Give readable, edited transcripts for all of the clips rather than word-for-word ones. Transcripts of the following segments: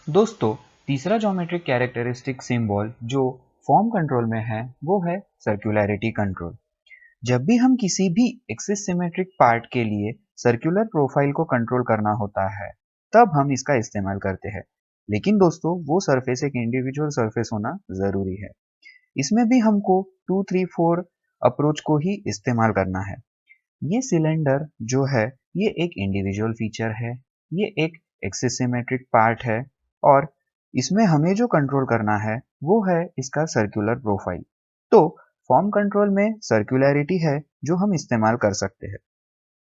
दोस्तों, तीसरा geometric characteristic symbol जो फॉर्म कंट्रोल में है वो है सर्कुलैरिटी कंट्रोल। जब भी हम किसी भी एक्सिस सिमेट्रिक पार्ट के लिए सर्कुलर प्रोफाइल को कंट्रोल करना होता है तब हम इसका इस्तेमाल करते हैं। लेकिन दोस्तों, वो सरफेस एक इंडिविजुअल सरफेस होना जरूरी है। इसमें भी हमको 2, 3, 4 अप्रोच को ही इस्तेमाल करना है। ये सिलेंडर जो है ये एक इंडिविजुअल फीचर है, ये एक एक्सिस सिमेट्रिक पार्ट है और इसमें हमें जो कंट्रोल करना है वो है इसका सर्कुलर प्रोफाइल। तो फॉर्म कंट्रोल में सर्कुलैरिटी है जो हम इस्तेमाल कर सकते हैं।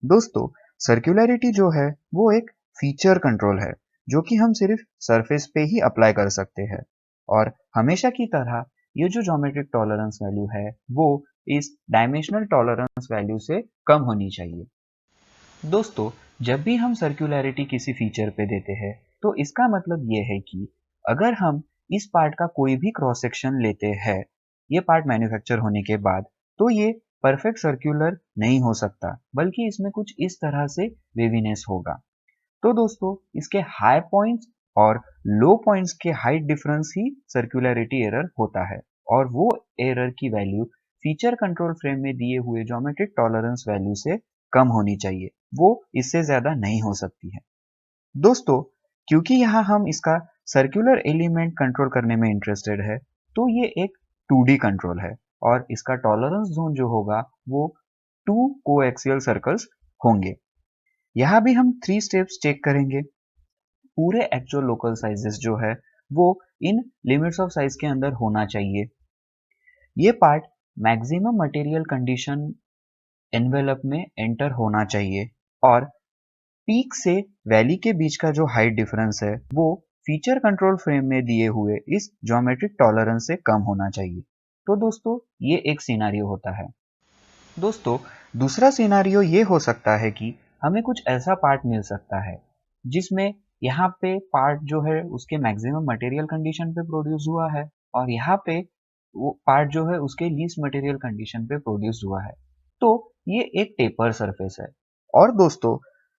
दोस्तों, सर्कुलैरिटी जो है वो एक फीचर कंट्रोल है जो कि हम सिर्फ सरफेस पे ही अप्लाई कर सकते हैं और हमेशा की तरह ये जो ज्योमेट्रिक टॉलरेंस वैल्यू है वो इस डायमेंशनल टॉलरेंस वैल्यू से कम होनी चाहिए। दोस्तों, जब भी हम सर्कुलैरिटी किसी फीचर पे देते हैं तो इसका मतलब ये है कि अगर हम इस पार्ट का कोई भी क्रॉस सेक्शन लेते हैं ये पार्ट मैन्युफैक्चर होने के बाद, तो ये परफेक्ट सर्कुलर नहीं हो सकता, बल्कि इसमें कुछ इस तरह से वेवीनेस होगा। तो दोस्तों, इसके हाई पॉइंट्स और लो पॉइंट्स के हाइट डिफरेंस ही सर्कुलैरिटी एरर होता है और वो एरर की वैल्यू फीचर कंट्रोल फ्रेम में दिए हुए ज्योमेट्रिक टॉलरेंस वैल्यू से कम होनी चाहिए, वो इससे ज्यादा नहीं हो सकती है। दोस्तों, क्योंकि यहाँ हम इसका सर्कुलर एलिमेंट कंट्रोल करने में इंटरेस्टेड है, तो ये एक 2D कंट्रोल है और इसका टॉलरेंस जोन जो होगा वो 2 कोएक्सियल सर्कल्स होंगे। यहाँ भी हम 3 स्टेप्स चेक करेंगे। पूरे एक्चुअल लोकल साइजेस जो है वो इन लिमिट्स ऑफ साइज के अंदर होना चाहिए। ये part maximum material condition envelope में एंटर होना चाहिए और पीक से वैली के बीच का जो हाइट डिफरेंस है वो फीचर कंट्रोल फ्रेम में दिए हुए इस ज्योमेट्रिक टॉलरेंस से कम होना चाहिए। तो दोस्तों, ये एक सिनारियो होता है। दोस्तों, दूसरा सिनारियो ये हो सकता है कि हमें कुछ ऐसा पार्ट मिल सकता है जिसमें यहाँ पे पार्ट जो है उसके मैक्सिमम मटेरियल कंडीशन पे प्रोड्यूस हुआ है और यहाँ पे वो पार्ट जो है उसके लीस्ट मटेरियल कंडीशन पे प्रोड्यूस हुआ है। तो ये एक टेपर सरफेस है और दोस्तों,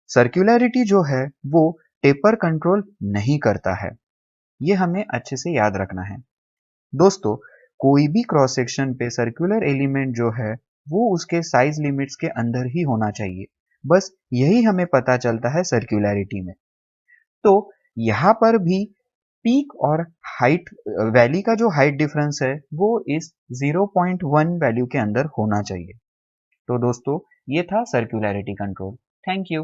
सर्कुलैरिटी जो है वो टेपर कंट्रोल नहीं करता है। ये हमें अच्छे से याद रखना है। दोस्तों, कोई भी क्रॉस सेक्शन पे सर्कुलर एलिमेंट जो है वो उसके साइज लिमिट्स के अंदर ही होना चाहिए। बस यही हमें पता चलता है सर्कुलैरिटी में। तो यहाँ पर भी पीक और हाइट वैली का जो हाइट डिफरेंस है वो इस 0.1 वैल्यू के अंदर होना चाहिए। तो दोस्तों, ये था सर्कुलैरिटी कंट्रोल। Thank you.